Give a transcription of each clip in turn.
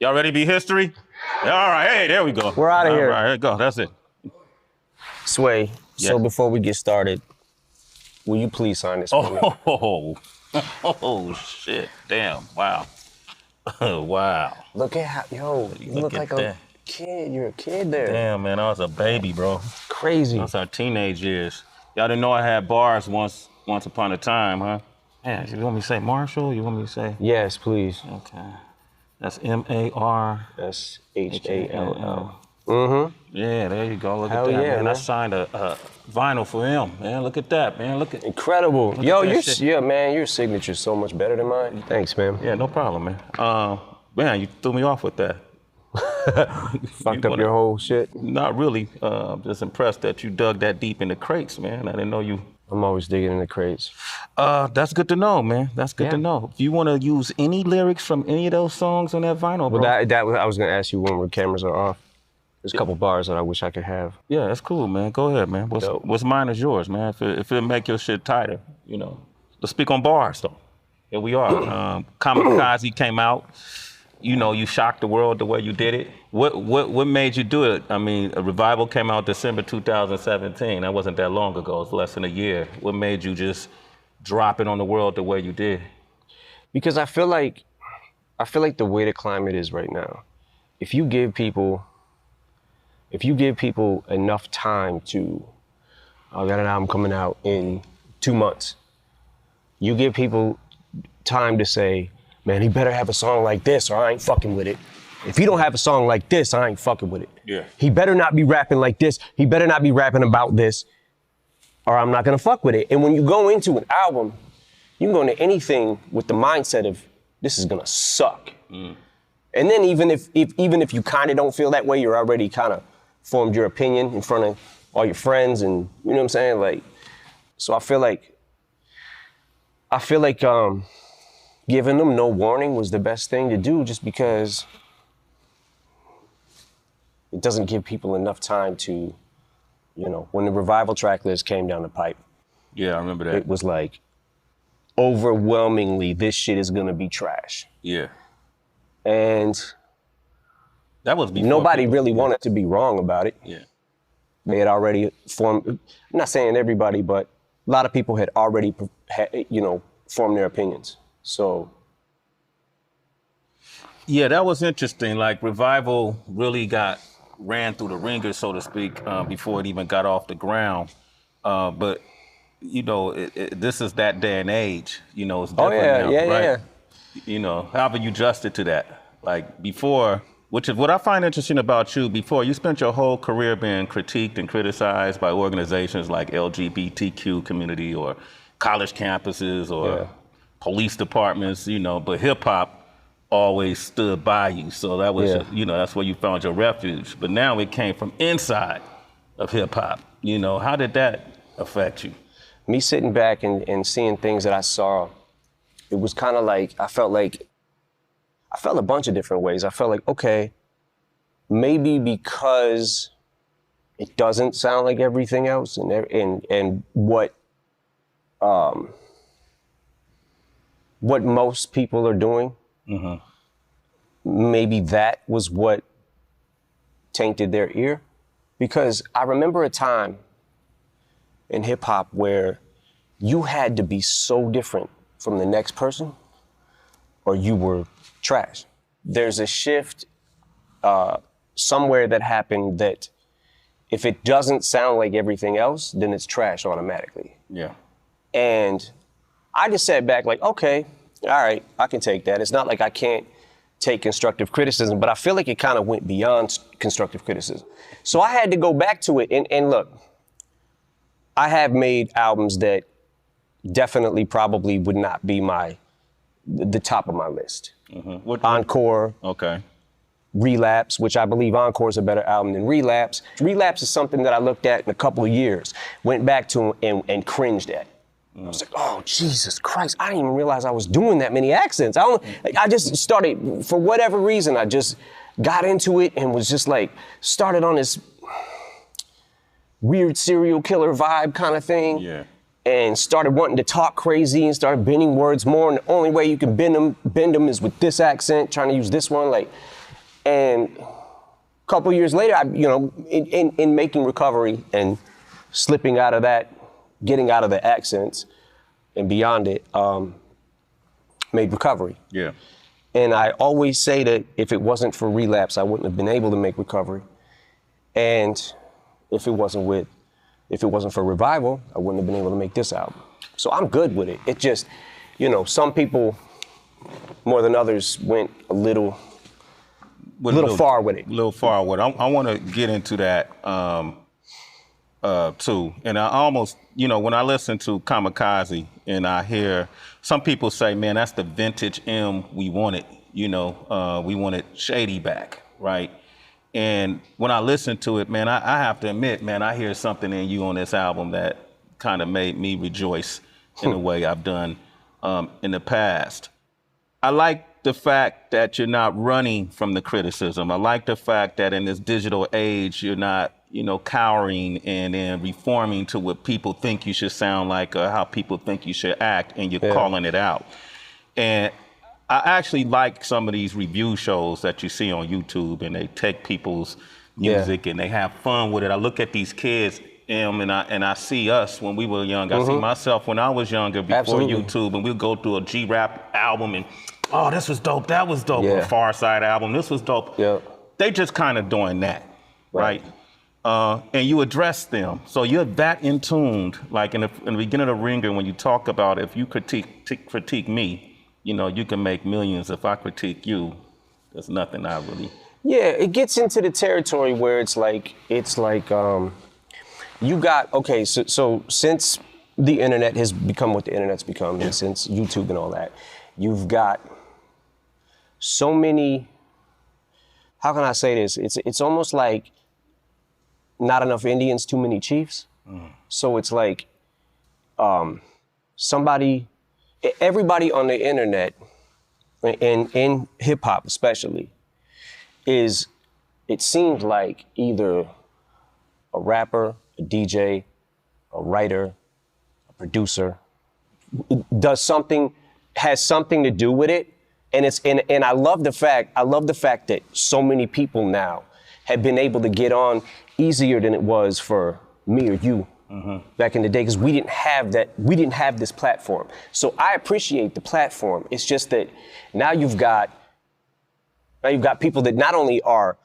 Y'all ready to be history? All right, hey, there we go. We're out of here. All right, here we go, that's it. Sway, so Yeah. before we get started, will you please sign this for me? Oh, shit, damn, wow. Wow. Look at how, yo, you look like a kid. You're a kid there. Damn, man, I was a baby, bro. Crazy. That's our teenage years. Y'all didn't know I had bars once upon a time, huh? Man, you want me to say Marshall? You want me to say? Yes, please. Okay. That's M-A-R. That's H-A-L-L. Yeah, there you go. Look Hell at that, yeah, man. I man. signed a vinyl for him, man. Look at that, man. Look at. Incredible. Yo, that man, your signature's so much better than mine. Thanks, man. Yeah, no problem, man. Man, you threw me off with that. Fucked up your whole shit. Not really. I'm just impressed that you dug that deep in the crates, man. I didn't know you. I'm always digging in the crates. That's good to know, man. That's good to know. If you want to use any lyrics from any of those songs on that vinyl, bro. Well, I was gonna ask you when the cameras are off. There's a couple bars that I wish I could have. Yeah, that's cool, man. Go ahead, man. What's mine is yours, man. If it make your shit tighter, you know. Let's speak on bars, though. Here we are. Kamikaze came out. You know, you shocked the world the way you did it. What made you do it? I mean, a Revival came out December 2017. That wasn't that long ago. It's less than a year. What made you just drop it on the world the way you did? Because I feel like the way the climate is right now, if you give people enough time to, I got an album coming out in 2 months. You give people time to say, man, he better have a song like this or I ain't fucking with it. If he don't have a song like this, I ain't fucking with it. Yeah. He better not be rapping like this. He better not be rapping about this or I'm not gonna fuck with it. And when you go into an album, you can go into anything with the mindset of this is gonna suck. And then even if you kind of don't feel that way, you're already kind of formed your opinion in front of all your friends and you know what I'm saying? Like, so I feel like giving them no warning was the best thing to do just because it doesn't give people enough time to, you know, when the Revival track list came down the pipe. Yeah, I remember that. It was like, overwhelmingly, this shit is gonna be trash. Yeah. And that was before nobody really wanted to be wrong about it. Yeah. They had already formed, I'm not saying everybody, but a lot of people had already, formed their opinions. So. Yeah, that was interesting. Like Revival really ran through the ringer, so to speak, before it even got off the ground. But, you know, this is that day and age. You know, it's different now, right? Yeah. You know, how have you adjusted to that? Like before, which is what I find interesting about you, before you spent your whole career being critiqued and criticized by organizations like LGBTQ community or college campuses or police departments, you know, but hip hop always stood by you. So that was, that's where you found your refuge. But now it came from inside of hip hop. You know, how did that affect you? Me sitting back and seeing things that I saw, it was kind of like, I felt a bunch of different ways. I felt like, okay, maybe because it doesn't sound like everything else and what most people are doing, maybe that was what tainted their ear. Because I remember a time in hip hop where you had to be so different from the next person or you were trash. There's a shift somewhere that happened that if it doesn't sound like everything else, then it's trash automatically. Yeah. And I just sat back like, okay, all right, I can take that. It's not like I can't take constructive criticism, but I feel like it kind of went beyond constructive criticism. So I had to go back to it and look, I have made albums that definitely probably would not be the top of my list. Encore. Okay. Relapse, which I believe Encore is a better album than Relapse. Relapse is something that I looked at in a couple of years, went back to and cringed at. I was like, oh, Jesus Christ, I didn't even realize I was doing that many accents. I just started, for whatever reason, I just got into it and was just like, started on this weird serial killer vibe kind of thing. Yeah. And started wanting to talk crazy and started bending words more. And the only way you can bend them is with this accent, trying to use this one. And a couple years later, in making recovery and slipping out of that, getting out of the accents and beyond it, made recovery. Yeah. And I always say that if it wasn't for relapse, I wouldn't have been able to make recovery. And if it wasn't for revival, I wouldn't have been able to make this album. So I'm good with it. It just, some people more than others went a little far with it. A little far with it. I want to get into that too. And I almost, when I listen to Kamikaze and I hear some people say, man, that's the vintage M we wanted. We wanted Shady back, right? And when I listen to it, man, I have to admit, man, I hear something in you on this album that kind of made me rejoice in a way I've done in the past. I like the fact that you're not running from the criticism. I like the fact that in this digital age, you're not, cowering and then reforming to what people think you should sound like or how people think you should act, and you're calling it out. And I actually like some of these review shows that you see on YouTube, and they take people's music and they have fun with it. I look at these kids, and I see us when we were young. I see myself when I was younger before YouTube, and we'd go through a G-Rap album and, oh, this was dope, that was dope. A Far Side album, this was dope. They just kind of doing that, right? And you address them. So you're that in tuned, like in the beginning of the Ringer, when you talk about if you critique me, you can make millions. If I critique you, there's nothing I really. Yeah, it gets into the territory where it's like you got, okay, so since the internet has become what the internet's become, and since YouTube and all that, you've got so many, how can I say this? It's almost like not enough Indians, too many chiefs. So it's like everybody on the internet, and in hip hop especially, it seems like either a rapper, a DJ, a writer, a producer, has something to do with it. And I love the fact that so many people now have been able to get on easier than it was for me or you back in the day, because we didn't have this platform. So I appreciate the platform. It's just that now you've got people that not only are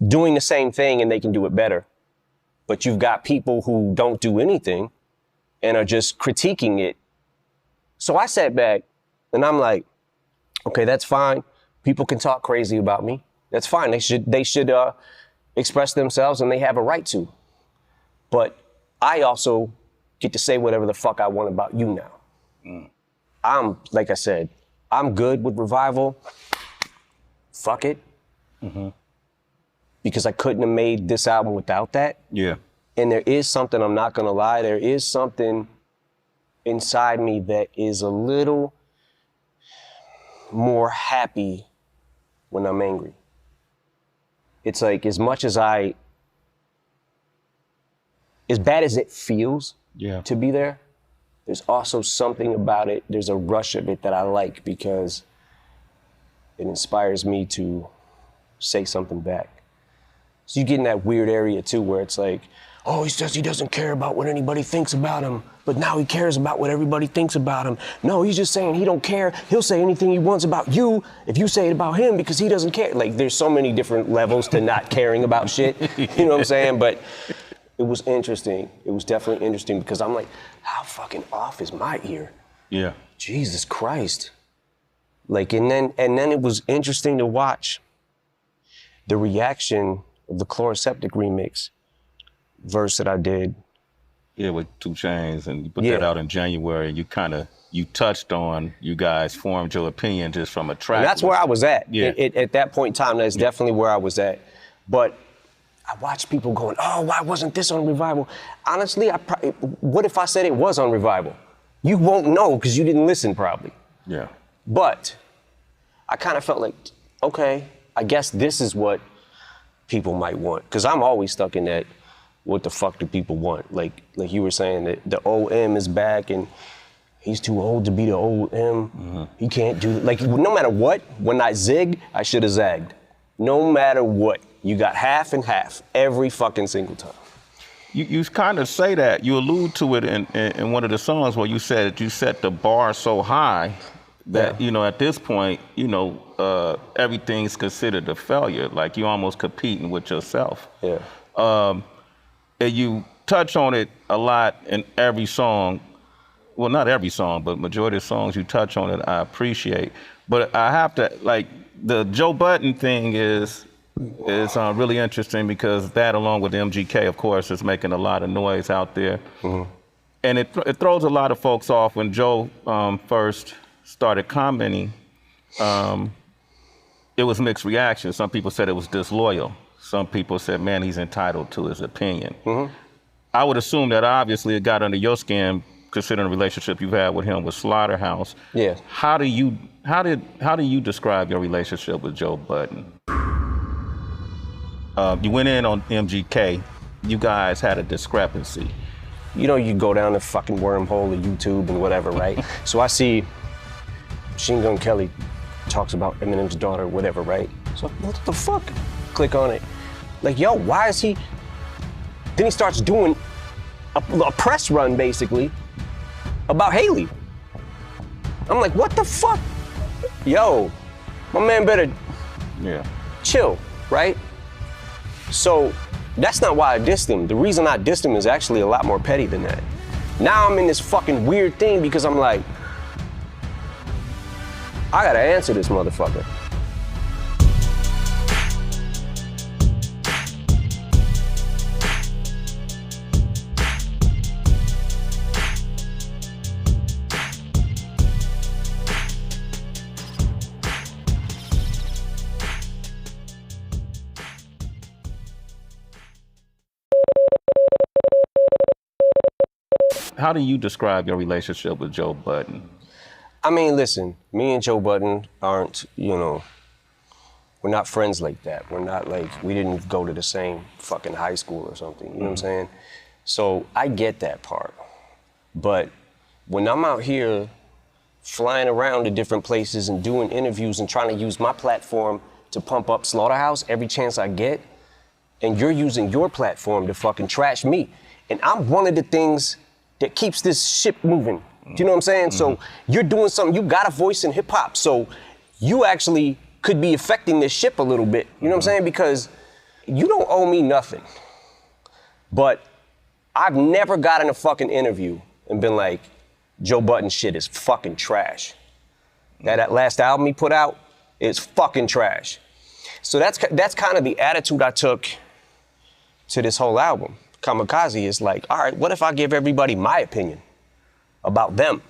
doing the same thing and they can do it better, but you've got people who don't do anything and are just critiquing it. So I sat back and I'm like, okay, that's fine. People can talk crazy about me. That's fine. They should express themselves, and they have a right to. But I also get to say whatever the fuck I want about you now. Like I said, I'm good with revival. Fuck it. Because I couldn't have made this album without that. Yeah. And there is something, I'm not gonna lie, there is something inside me that is a little more happy when I'm angry. It's like, as bad as it feels to be there, there's also something about it, there's a rush of it that I like, because it inspires me to say something back. So you get in that weird area too, where it's like, oh, he says he doesn't care about what anybody thinks about him, but now he cares about what everybody thinks about him. No, he's just saying he don't care. He'll say anything he wants about you if you say it about him, because he doesn't care. Like, there's so many different levels to not caring about shit. You know what I'm saying? But it was interesting. It was definitely interesting, because I'm like, how fucking off is my ear? Yeah. Jesus Christ. Like, and then it was interesting to watch the reaction of the Chloroseptic remix verse that I did. Yeah, with 2 Chainz, and you put that out in January, and you touched on, you guys formed your opinion just from a track. And that's where I was at. Yeah. At that point in time, that's definitely where I was at. But I watched people going, oh, why wasn't this on Revival? Honestly, what if I said it was on Revival? You won't know, because you didn't listen probably. Yeah. But I kind of felt like, okay, I guess this is what people might want. Because I'm always stuck in that, what the fuck do people want? Like you were saying, that the old M is back and he's too old to be the old M. He can't do, like, no matter what, when I zig, I should have zagged. No matter what, you got half and half every fucking single time. You kind of say that. You allude to it in one of the songs where you said you set the bar so high that, Yeah. at this point, everything's considered a failure. Like you're almost competing with yourself. Yeah. And you touch on it a lot in every song. Well, not every song, but majority of songs you touch on it, I appreciate. But I have to, like, the Joe Budden thing is really interesting because that, along with MGK, of course, is making a lot of noise out there. Mm-hmm. And it throws a lot of folks off. When Joe first started commenting, it was mixed reactions. Some people said it was disloyal. Some people said, man, he's entitled to his opinion. Mm-hmm. I would assume that obviously it got under your skin, considering the relationship you've had with him with Slaughterhouse. Yeah. How do you describe your relationship with Joe Budden? You went in on MGK. You guys had a discrepancy. You go down the fucking wormhole of YouTube and whatever, right? So I see Machine Gun Kelly talks about Eminem's daughter, whatever, right? So what the fuck? Click on it. Like, yo, why is he? Then he starts doing a press run, basically, about Haley. I'm like, what the fuck? Yo, my man better chill, right? So that's not why I dissed him. The reason I dissed him is actually a lot more petty than that. Now I'm in this fucking weird thing because I'm like, I gotta answer this motherfucker. How do you describe your relationship with Joe Budden? I mean, listen, me and Joe Budden aren't, we're not friends like that. We're not like, we didn't go to the same fucking high school or something, you know what I'm saying? So I get that part. But when I'm out here flying around to different places and doing interviews and trying to use my platform to pump up Slaughterhouse every chance I get, and you're using your platform to fucking trash me, and I'm one of the things that keeps this ship moving. Do you know what I'm saying? Mm-hmm. So you're doing something, you got a voice in hip hop, so you actually could be affecting this ship a little bit. You know what I'm saying? Because you don't owe me nothing. But I've never gotten a fucking interview and been like, Joe Budden shit is fucking trash. That last album he put out is fucking trash. So that's kind of the attitude I took to this whole album. Kamikaze is like, all right, what if I give everybody my opinion about them?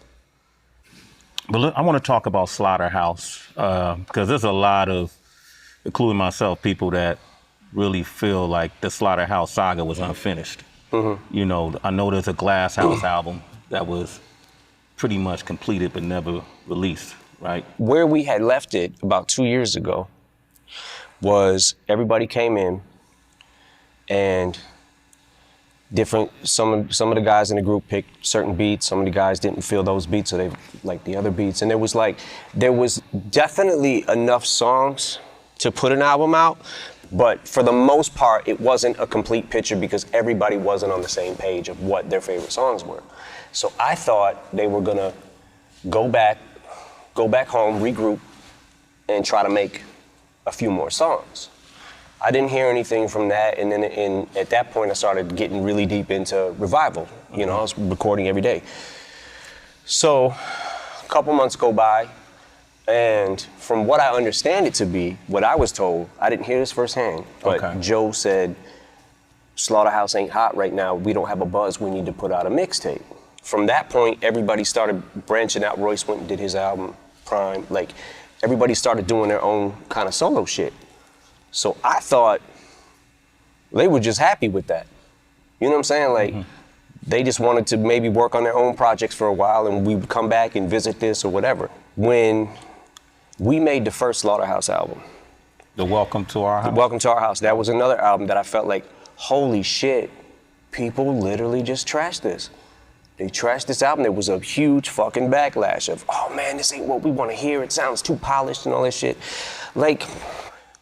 But look, I want to talk about Slaughterhouse because there's a lot of, including myself, people that really feel like the Slaughterhouse saga was unfinished. Mm-hmm. I know there's a Glass House album that was pretty much completed but never released, right? Where we had left it about 2 years ago was everybody came in and some of the guys in the group picked certain beats. Some of the guys didn't feel those beats, so they liked the other beats. And there was definitely enough songs to put an album out, but for the most part, it wasn't a complete picture because everybody wasn't on the same page of what their favorite songs were. So I thought they were gonna go back home, regroup, and try to make a few more songs. I didn't hear anything from that, and then at that point I started getting really deep into Revival. I was recording every day. So a couple months go by, and from what I understand it to be, what I was told, I didn't hear this firsthand, but Joe said, Slaughterhouse ain't hot right now, we don't have a buzz, we need to put out a mixtape. From that point, everybody started branching out. Royce went and did his album, Prime. Like, everybody started doing their own kind of solo shit. So I thought they were just happy with that. You know what I'm saying? Like, they just wanted to maybe work on their own projects for a while and we would come back and visit this or whatever. When we made the first Slaughterhouse album. The Welcome to Our House? Welcome to Our House. That was another album that I felt like, holy shit, people literally just trashed this. They trashed this album. There was a huge fucking backlash of, oh man, this ain't what we want to hear. It sounds too polished and all that shit. Like,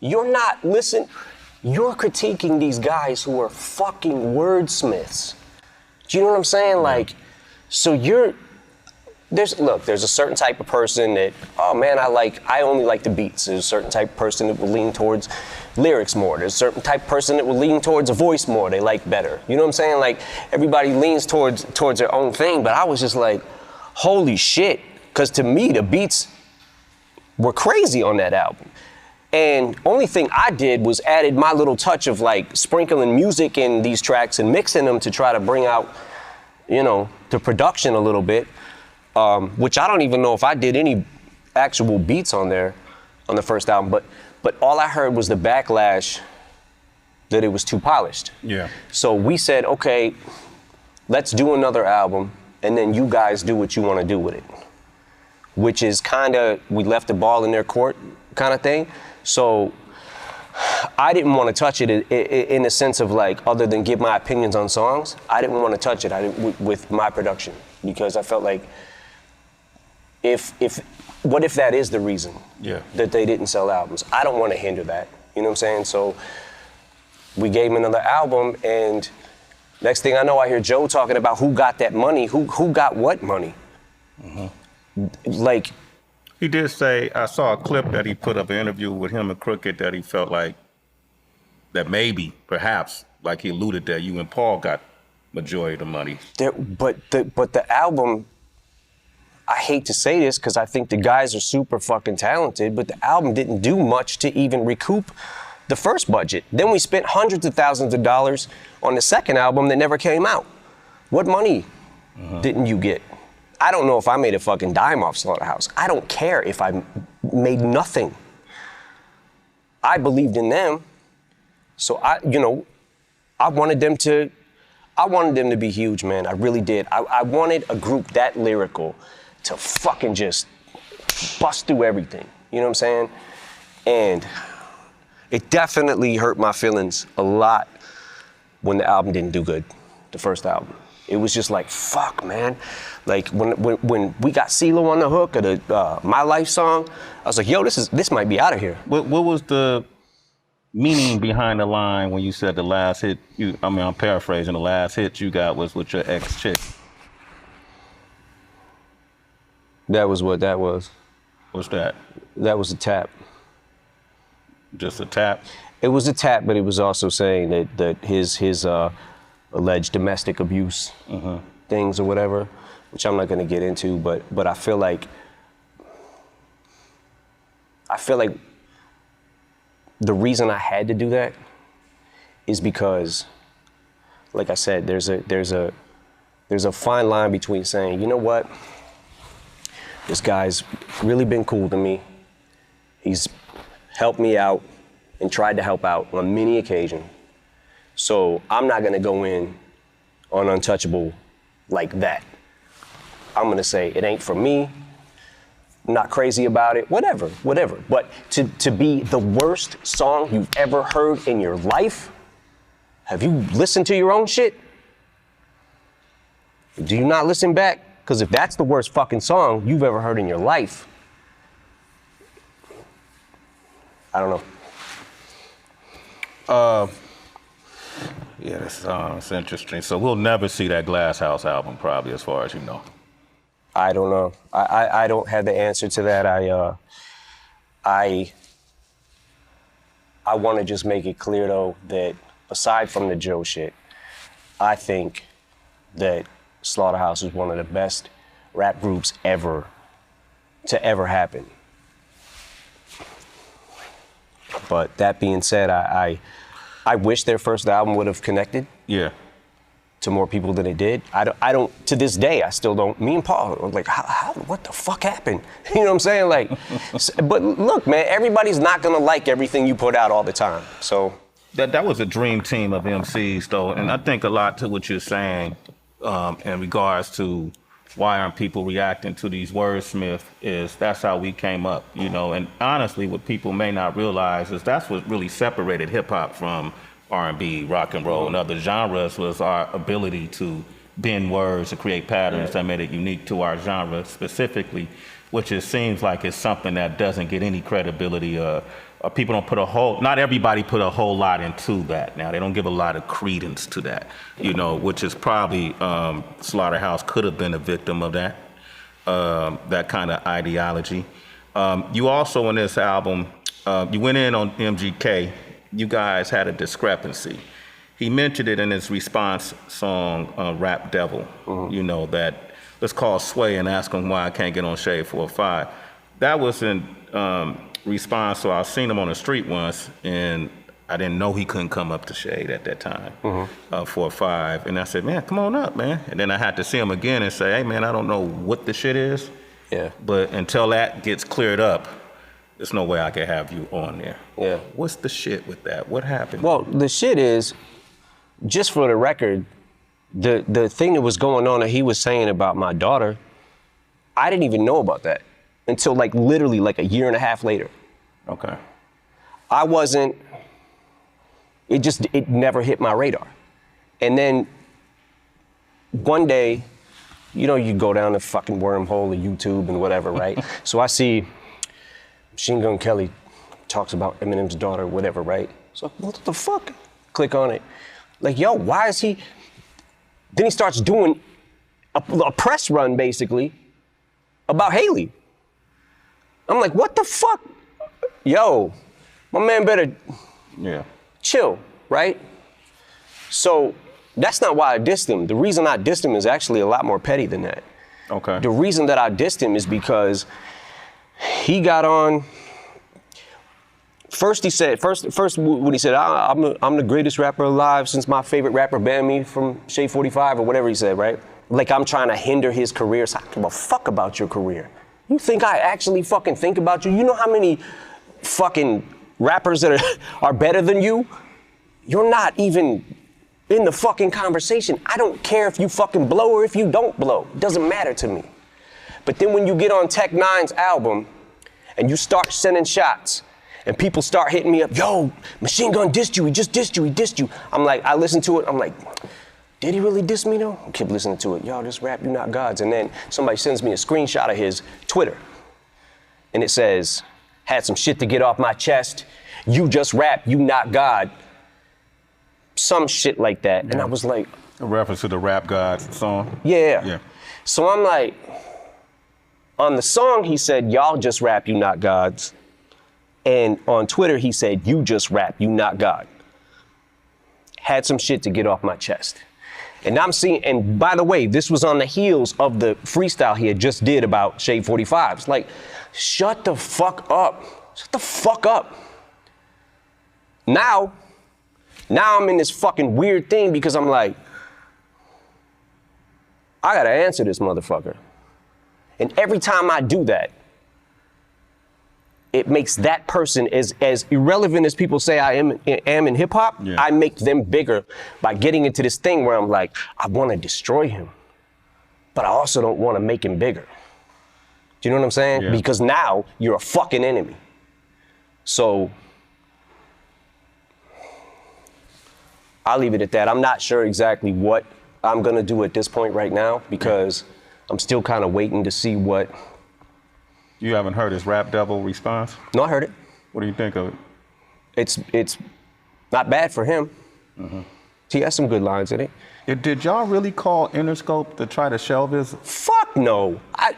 You're critiquing these guys who are fucking wordsmiths. Do you know what I'm saying? Like, so there's a certain type of person that, oh man, I only like the beats. There's a certain type of person that will lean towards lyrics more. There's a certain type of person that will lean towards a voice more. They like better. You know what I'm saying? Like, everybody leans towards their own thing, but I was just like, holy shit. Because to me, the beats were crazy on that album. And only thing I did was added my little touch of like sprinkling music in these tracks and mixing them to try to bring out, you know, the production a little bit, which I don't even know if I did any actual beats on there on the first album, but all I heard was the backlash that it was too polished. Yeah. So we said, okay, let's do another album and then you guys do what you want to do with it, which is kind of, we left the ball in their court kind of thing. So I didn't want to touch it in the sense of like, other than give my opinions on songs, I didn't want to touch it with my production, because I felt like what if that is the reason that they didn't sell albums? I don't want to hinder that, you know what I'm saying? So we gave him another album, and next thing I know, I hear Joe talking about who got that money, who got what money. Mm-hmm. Like, he did say, I saw a clip that he put up, an interview with him and Crooked, that he felt like that maybe, perhaps, like he alluded that you and Paul got majority of the money. But the album, I hate to say this because I think the guys are super fucking talented, but the album didn't do much to even recoup the first budget. Then we spent hundreds of thousands of dollars on the second album that never came out. What money didn't you get? I don't know if I made a fucking dime off Slaughterhouse. I don't care if I made nothing. I believed in them. So I wanted them to be huge, man. I really did. I wanted a group that lyrical to fucking just bust through everything. You know what I'm saying? And it definitely hurt my feelings a lot when the album didn't do good, the first album. It was just like, fuck, man. Like when we got CeeLo on the hook of the My Life song, I was like, yo, this might be out of here. What was the meaning behind the line when you said the last hit, I'm paraphrasing, the last hit you got was with your ex-chick? That was what that was. What's that? That was a tap. Just a tap? It was a tap, but it was also saying that his alleged domestic abuse things or whatever, which I'm not gonna get into, but I feel like the reason I had to do that is because, like I said, there's a fine line between saying, you know what, this guy's really been cool to me. He's helped me out and tried to help out on many occasions. So I'm not gonna go in on Untouchable like that. I'm gonna say it ain't for me, I'm not crazy about it, whatever. But to be the worst song you've ever heard in your life, have you listened to your own shit? Do you not listen back? Because if that's the worst fucking song you've ever heard in your life, I don't know. Yeah, that's interesting. So we'll never see that Glass House album, probably, as far as you know. I don't know. I don't have the answer to that. I want to just make it clear, though, that aside from the Joe shit, I think that Slaughterhouse is one of the best rap groups ever to ever happen. But that being said, I wish their first album would have connected. Yeah. To more people than it did. I don't, to this day, I still don't. Me and Paul, I'm like, what the fuck happened? You know what I'm saying? Like, but look, man, everybody's not gonna like everything you put out all the time, so. That was a dream team of MCs, though, and I think a lot to what you're saying in regards to why aren't people reacting to these wordsmiths is that's how we came up, you know, and honestly, what people may not realize is that's what really separated hip-hop from R&B, rock and roll, and other genres was our ability to bend words to create patterns that made it unique to our genre specifically, which it seems like it's something that doesn't get any credibility people don't put not everybody put a whole lot into that. Now they don't give a lot of credence to that, which is probably Slaughterhouse could have been a victim of that kind of ideology. You also in this album, you went in on MGK. You guys had a discrepancy. He mentioned it in his response song, Rap Devil, that let's call Sway and ask him why I can't get on Shade 4-5. That was in response, so I seen him on the street once, and I didn't know he couldn't come up to Shade at that time, 4-5. And I said, man, come on up, man. And then I had to see him again and say, hey, man, I don't know what the shit is. Yeah. But until that gets cleared up, there's no way I can have you on there. Yeah. What's the shit with that? What happened? Well, the shit is, just for the record, the thing that was going on that he was saying about my daughter, I didn't even know about that until literally a year and a half later. Okay. It never hit my radar. And then one day, you go down the fucking wormhole of YouTube and whatever, right? So I see Machine Gun Kelly talks about Eminem's daughter, whatever, right? So what the fuck? Click on it. Yo, why is he? Then he starts doing a press run, basically, about Haley. I'm like, what the fuck? Yo, my man better chill, right? So that's not why I dissed him. The reason I dissed him is actually a lot more petty than that. Okay. The reason that I dissed him is because he got on. First when he said, I'm the greatest rapper alive since my favorite rapper banned me from Shade 45 or whatever he said, right? I'm trying to hinder his career. So I don't give a fuck about your career. You think I actually fucking think about you? You know how many fucking rappers that are better than you? You're not even in the fucking conversation. I don't care if you fucking blow or if you don't blow. It doesn't matter to me. But then when you get on Tech Nine's album and you start sending shots, and people start hitting me up, yo, Machine Gun dissed you, he just dissed you, he dissed you. I'm like, I listen to it, I'm like, did he really diss me though? I keep listening to it, y'all just rap, you not gods. And then somebody sends me a screenshot of his Twitter. And it says, had some shit to get off my chest, you just rap, you not God. Some shit like that. Yeah. And I was like. A reference to the Rap God song? Yeah. So I'm like, on the song he said, y'all just rap, you not gods. And on Twitter, he said, you just rap, you not God. Had some shit to get off my chest. And I'm seeing, and by the way, this was on the heels of the freestyle he had just did about Shade 45. It's like, shut the fuck up. Shut the fuck up. Now I'm in this fucking weird thing because I'm like, I gotta answer this motherfucker. And every time I do that, it makes that person as irrelevant as people say I am in hip hop. Yeah. I make them bigger by getting into this thing where I'm like, I want to destroy him, but I also don't want to make him bigger. Do you know what I'm saying? Yeah. Because now you're a fucking enemy. So I'll leave it at that. I'm not sure exactly what I'm gonna do at this point right now because I'm still kind of waiting to see what. You haven't heard his Rap Devil response? No, I heard it. What do you think of it? It's not bad for him. Mm-hmm. He has some good lines in it. Did y'all really call Interscope to try to shelve his? Fuck no. I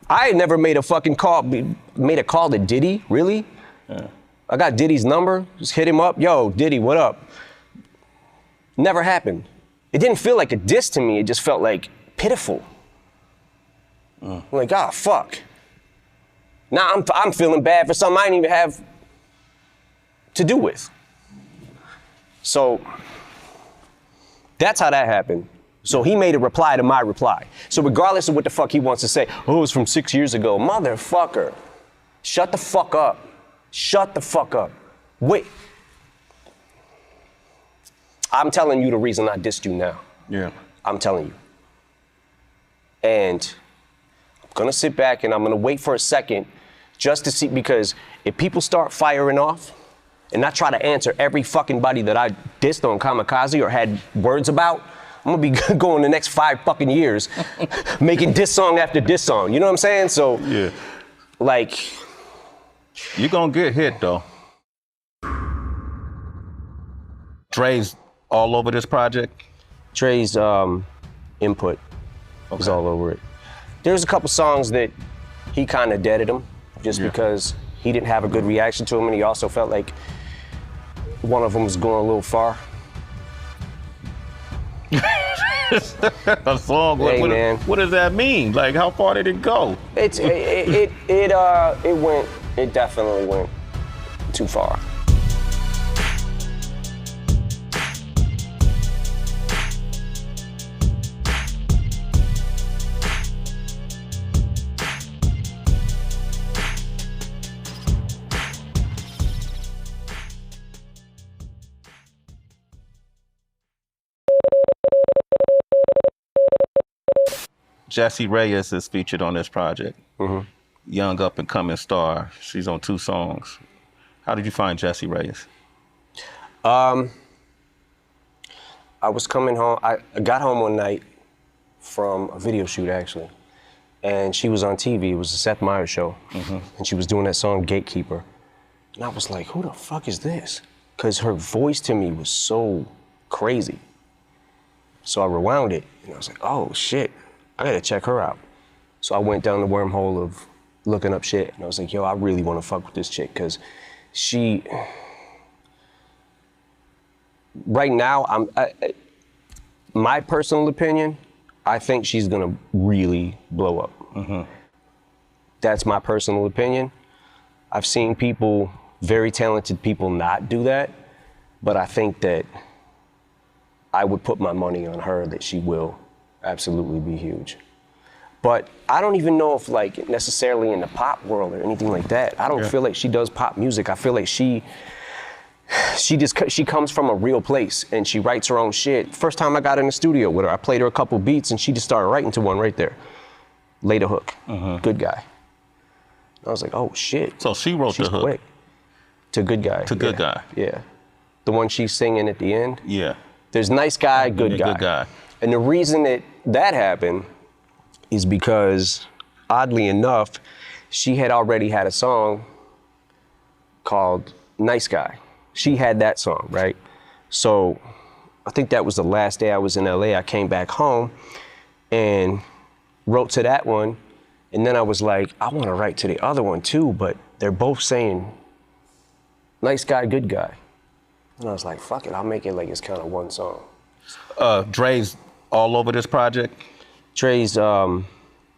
had never made a call to Diddy, really? Yeah. I got Diddy's number, just hit him up. Yo, Diddy, what up? Never happened. It didn't feel like a diss to me, it just felt like pitiful. I'm like, ah, fuck. Now I'm feeling bad for something I didn't even have to do with. So that's how that happened. So he made a reply to my reply. So regardless of what the fuck he wants to say, oh, it was from 6 years ago. Motherfucker, shut the fuck up. Shut the fuck up. Wait. I'm telling you the reason I dissed you now. Yeah. I'm telling you. And I'm gonna sit back and I'm gonna wait for a second just to see, because if people start firing off and I try to answer every fucking body that I dissed on Kamikaze or had words about, I'm gonna be going the next 5 fucking years making diss song after diss song. You know what I'm saying? So, yeah. like. You're gonna get hit though. Dre's all over this project? Dre's input was all over it. There's a couple songs that he kind of deaded them just because he didn't have a good reaction to them, and he also felt like one of them was going a little far. A song? Hey, man. What does that mean? Like, how far did it go? It definitely went too far. Jessie Reyes is featured on this project. Young up and coming star. She's on 2 songs. How did you find Jessie Reyes? I was coming home. I got home one night from a video shoot, actually, and she was on TV. It was the Seth Meyers show, and she was doing that song Gatekeeper. And I was like, who the fuck is this? Because her voice to me was so crazy. So I rewound it, and I was like, oh shit, I gotta check her out. So I went down the wormhole of looking up shit, and I was like, yo, I really wanna fuck with this chick, because she, right now, my personal opinion, I think she's gonna really blow up. That's my personal opinion. I've seen people, very talented people, not do that, but I think that I would put my money on her that she will absolutely be huge. But I don't even know if, like, necessarily in the pop world or anything like that. I don't feel like she does pop music. I feel like she comes from a real place and she writes her own shit. First time I got in the studio with her, I played her a couple beats and she just started writing to one right there. Laid a hook. Good Guy. I was like, oh shit. So she wrote She's the hook. quick. To Good Guy. To Good Guy. Yeah. The one she's singing at the end. Yeah. There's Nice Guy, Good Guy. Good Guy. And the reason that happened is because, oddly enough, she had already had a song called Nice Guy. She had that song, right? So I think that was the last day I was in LA. I came back home and wrote to that one. And then I was like, I want to write to the other one too, but they're both saying Nice Guy, Good Guy. And I was like, fuck it, I'll make it like it's kind of one song. Dre's all over this project? Dre's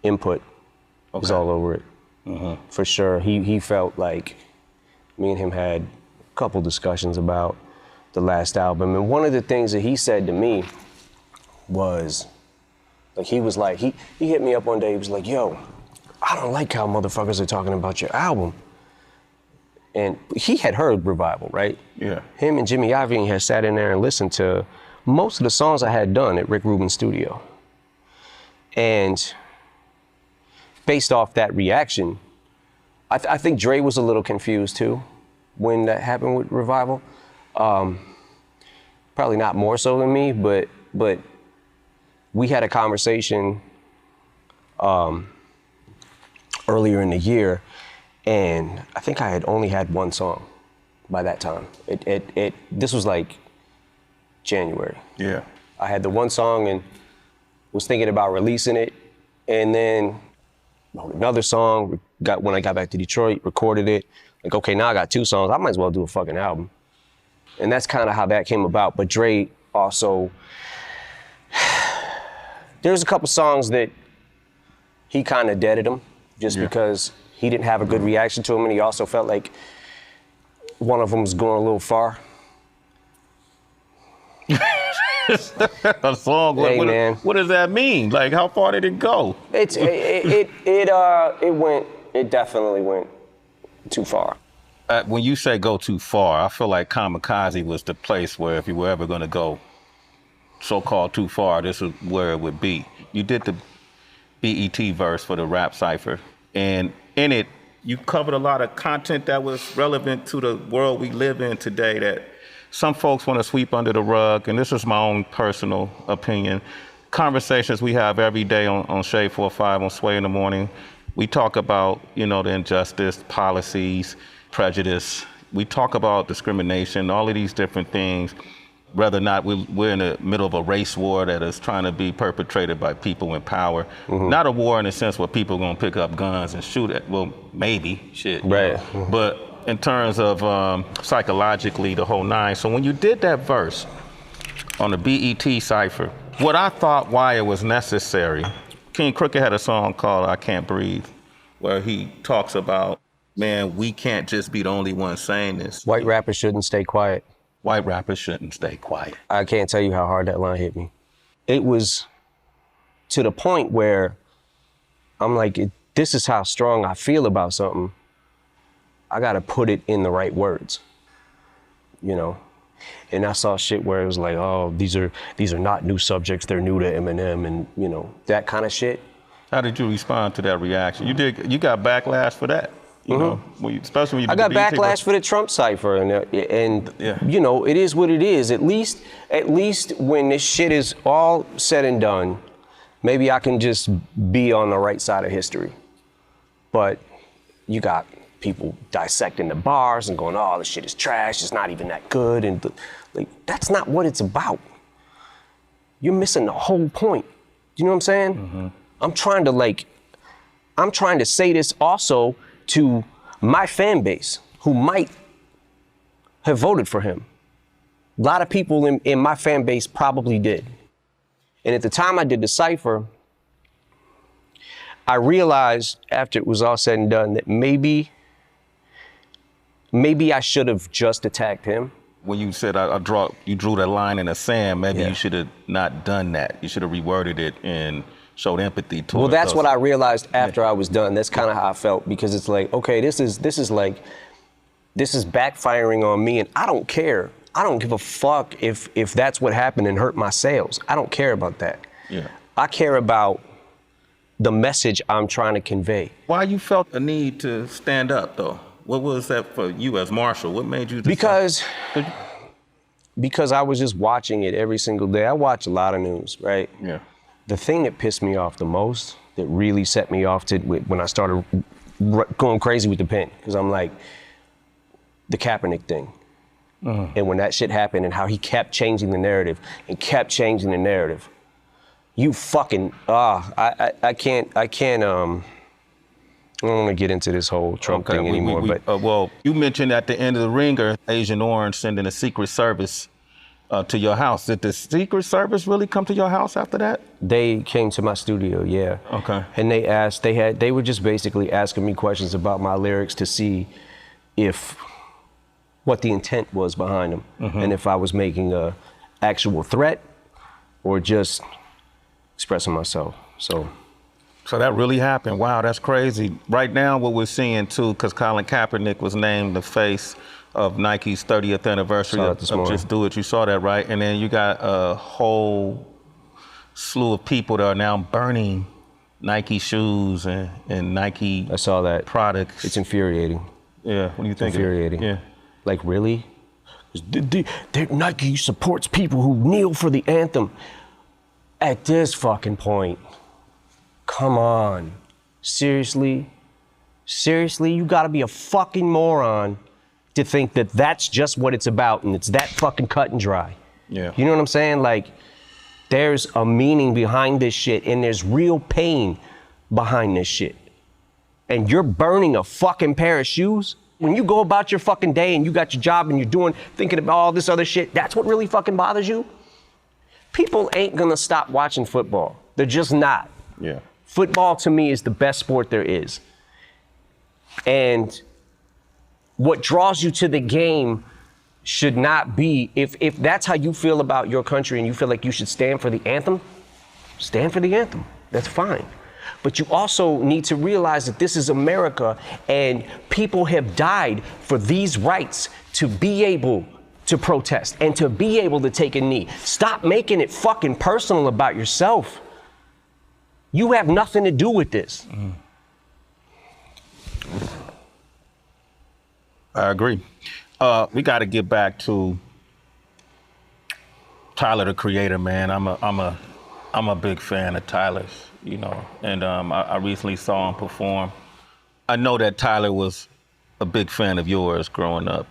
input was all over it, for sure. He felt like me and him had a couple discussions about the last album. And one of the things that he said to me was, like, he hit me up one day, he was like, yo, I don't like how motherfuckers are talking about your album. And he had heard Revival, right? Yeah. Him and Jimmy Iovine had sat in there and listened to most of the songs I had done at Rick Rubin's studio. And based off that reaction, I think Dre was a little confused too when that happened with Revival. Probably not more so than me, but we had a conversation earlier in the year, and I think I had only had one song by that time. This was like January. Yeah. I had the one song and was thinking about releasing it, and then wrote another song. When I got back to Detroit, recorded it. Like, okay, now I got 2 songs. I might as well do a fucking album. And that's kind of how that came about. But Dre also, there's a couple songs that he kind of deaded them just because he didn't have a good reaction to them, and he also felt like one of them was going a little far. A song? Hey, man. What does that mean? Like, how far did it go? It definitely went too far. When you say go too far, I feel like Kamikaze was the place where if you were ever going to go so-called too far, this is where it would be. You did the BET verse for the rap cipher, and in it, you covered a lot of content that was relevant to the world we live in today that some folks want to sweep under the rug, and this is my own personal opinion. Conversations we have every day on Shade 45 on Sway in the Morning, we talk about, the injustice, policies, prejudice. We talk about discrimination, all of these different things. whether or not we're in the middle of a race war that is trying to be perpetrated by people in power. Not a war in the sense where people are going to pick up guns and shoot at, well, maybe, shit. Right. But in terms of psychologically, the whole nine. So when you did that verse on the BET Cypher, what I thought why it was necessary, King Crooked had a song called I Can't Breathe, where he talks about, man, we can't just be the only ones saying this. White rappers shouldn't stay quiet. White rappers shouldn't stay quiet. I can't tell you how hard that line hit me. It was to the point where I'm like, this is how strong I feel about something. I gotta put it in the right words, you know? And I saw shit where it was like, oh, these are not new subjects, they're new to Eminem, and you know, that kind of shit. How did you respond to that reaction? You got backlash for that, you know, especially when you. I got backlash for the Trump cipher, and you know, it is what it is. At least when this shit is all said and done, maybe I can just be on the right side of history. But you got people dissecting the bars and going, oh, this shit is trash, it's not even that good, and like, that's not what it's about. You're missing the whole point. You know what I'm saying? I'm trying to say this also to my fan base who might have voted for him. A lot of people in my fan base probably did. And at the time I did the cipher, I realized after it was all said and done that maybe I should have just attacked him. When you said you drew that line in the sand, maybe you should have not done that. You should have reworded it and showed empathy towards. Well, that's what I realized after I was done. That's kind of how I felt, because it's like, okay, this is backfiring on me, and I don't care. I don't give a fuck if that's what happened and hurt my sales. I don't care about that. Yeah. I care about the message I'm trying to convey. Why you felt a need to stand up, though? What was that for you as Marshall? What made you decide? Because I was just watching it every single day. I watch a lot of news, right? Yeah. The thing that pissed me off the most, that really set me off when I started going crazy with the pen, because I'm like, the Kaepernick thing. And when that shit happened and how he kept changing the narrative and kept changing the narrative, you fucking, I can't, I don't want to get into this whole Trump thing anymore, but... well, you mentioned at the end of The Ringer, Agent Orange sending a Secret Service to your house. Did the Secret Service really come to your house after that? They came to my studio, yeah. Okay. And they were just basically asking me questions about my lyrics to see what the intent was behind them, and if I was making a actual threat or just expressing myself, So that really happened. Wow, that's crazy. Right now, what we're seeing too, because Colin Kaepernick was named the face of Nike's 30th anniversary of Just Do It. You saw that, right? And then you got a whole slew of people that are now burning Nike shoes and Nike I saw that. products. It's infuriating. Yeah, what do you think? It's infuriating. Yeah. Like, really? Nike supports people who kneel for the anthem. At this fucking point, come on. Seriously? Seriously? You gotta be a fucking moron to think that that's just what it's about and it's that fucking cut and dry. Yeah. You know what I'm saying? Like, there's a meaning behind this shit and there's real pain behind this shit. And you're burning a fucking pair of shoes? When you go about your fucking day and you got your job and you're thinking about all this other shit, that's what really fucking bothers you? People ain't gonna stop watching football. They're just not. Yeah. Football to me is the best sport there is. And what draws you to the game should not be, if that's how you feel about your country and you feel like you should stand for the anthem, stand for the anthem. That's fine. But you also need to realize that this is America and people have died for these rights to be able to protest and to be able to take a knee. Stop making it fucking personal about yourself. You have nothing to do with this. I agree. We got to get back to Tyler, the Creator, man. I'm a big fan of Tyler's, you know, and I recently saw him perform. I know that Tyler was a big fan of yours growing up.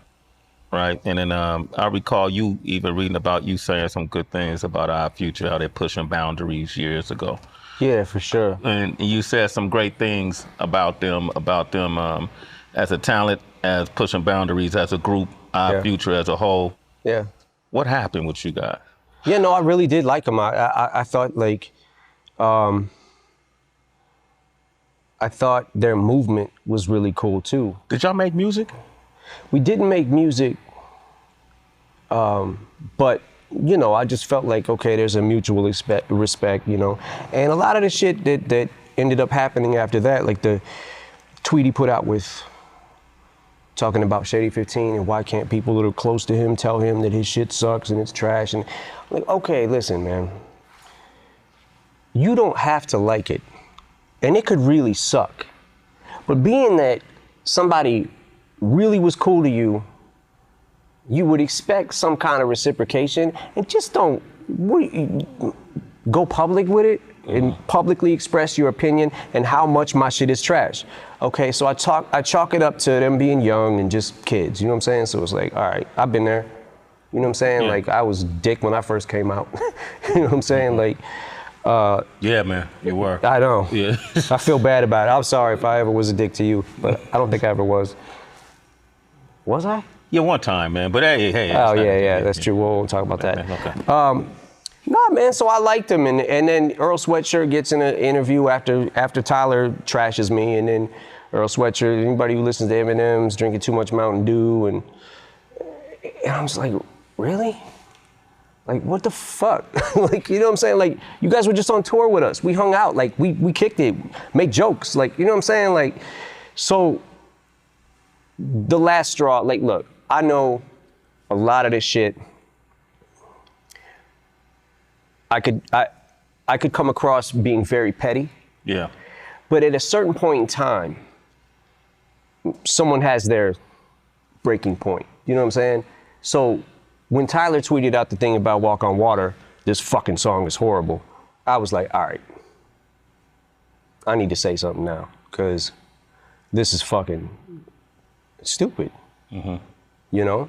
right? And then I recall you even reading about you saying some good things about our future, how they're pushing boundaries years ago. Yeah, for sure. And you said some great things about them as a talent, as pushing boundaries, as a group, our Yeah. future as a whole. Yeah. What happened with you guys? Yeah, no, I really did like them. I thought like, I thought their movement was really cool too. Did y'all make music? We didn't make music, but you know, I just felt like, okay, there's a mutual respect, you know. And a lot of the shit that ended up happening after that, like the tweet he put out with talking about Shady 15 and why can't people that are close to him tell him that his shit sucks and it's trash. And I'm like, okay, listen, man, you don't have to like it. And it could really suck. But being that somebody really was cool to you, you would expect some kind of reciprocation, and just don't go public with it and publicly express your opinion and how much my shit is trash. Okay, so I chalk it up to them being young and just kids, you know what I'm saying? So it's like, all right, I've been there. You know what I'm saying? Yeah. Like, I was dick when I first came out. You know what I'm saying? Like, Yeah, man, you were. I know. Yeah. I feel bad about it. I'm sorry if I ever was a dick to you, but I don't think I ever was. Was I? Yeah, one time, man. But hey. Oh, yeah, that's true. We won't talk about that. Okay. Nah, man, so I liked him. And then Earl Sweatshirt gets in an interview after Tyler trashes me. And then Earl Sweatshirt, anybody who listens to Eminem's drinking too much Mountain Dew. And I'm just like, really? Like, what the fuck? Like, you know what I'm saying? Like, you guys were just on tour with us. We hung out. Like, we kicked it, make jokes. Like, you know what I'm saying? Like, so the last straw, like, look, I know a lot of this shit. I could come across being very petty. Yeah. But at a certain point in time, someone has their breaking point. You know what I'm saying? So when Tyler tweeted out the thing about Walk on Water, this fucking song is horrible, I was like, all right, I need to say something now, because this is fucking stupid. You know?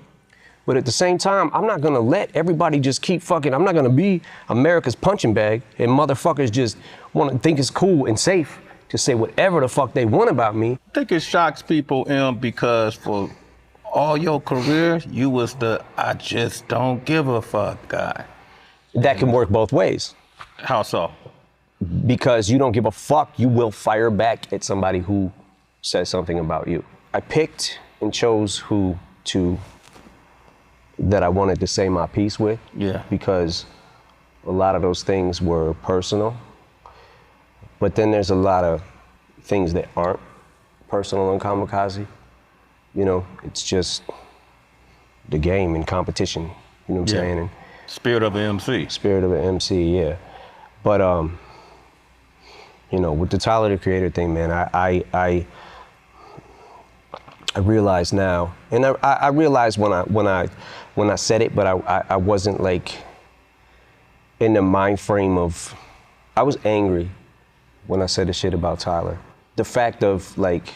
But at the same time, I'm not gonna let everybody just keep fucking, I'm not gonna be America's punching bag and motherfuckers just wanna think it's cool and safe to say whatever the fuck they want about me. I think it shocks people, because for all your career, you was the I just don't give a fuck guy. That can work both ways. How so? Because you don't give a fuck, you will fire back at somebody who says something about you. I picked and chose that I wanted to say my piece with. Yeah. Because a lot of those things were personal. But then there's a lot of things that aren't personal in Kamikaze. You know, it's just the game and competition. You know what I'm saying? And Spirit of an MC. spirit of an MC, yeah. But you know, with the Tyler the Creator thing, man, I realize now, and I realized when I said it, but I wasn't like in the mind frame of, I was angry when I said the shit about Tyler. The fact of like,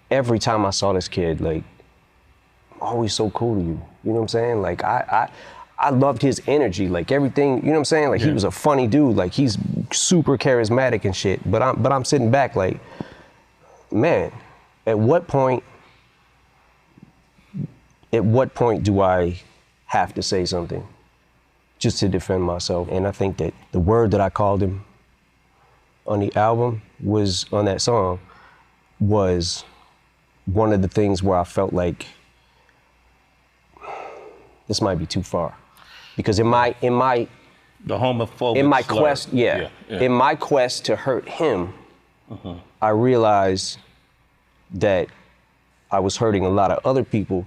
every time I saw this kid, like, always so cool to you. You know what I'm saying? Like, I loved his energy, like everything, you know what I'm saying? Like, he was a funny dude, like he's super charismatic and shit. But I'm sitting back like, man, at what point do I have to say something just to defend myself? And I think that the word that I called him on the album was, on that song, was one of the things where I felt like this might be too far. Because in my The homophobic in my slur. quest, in my quest to hurt him, I realized that I was hurting a lot of other people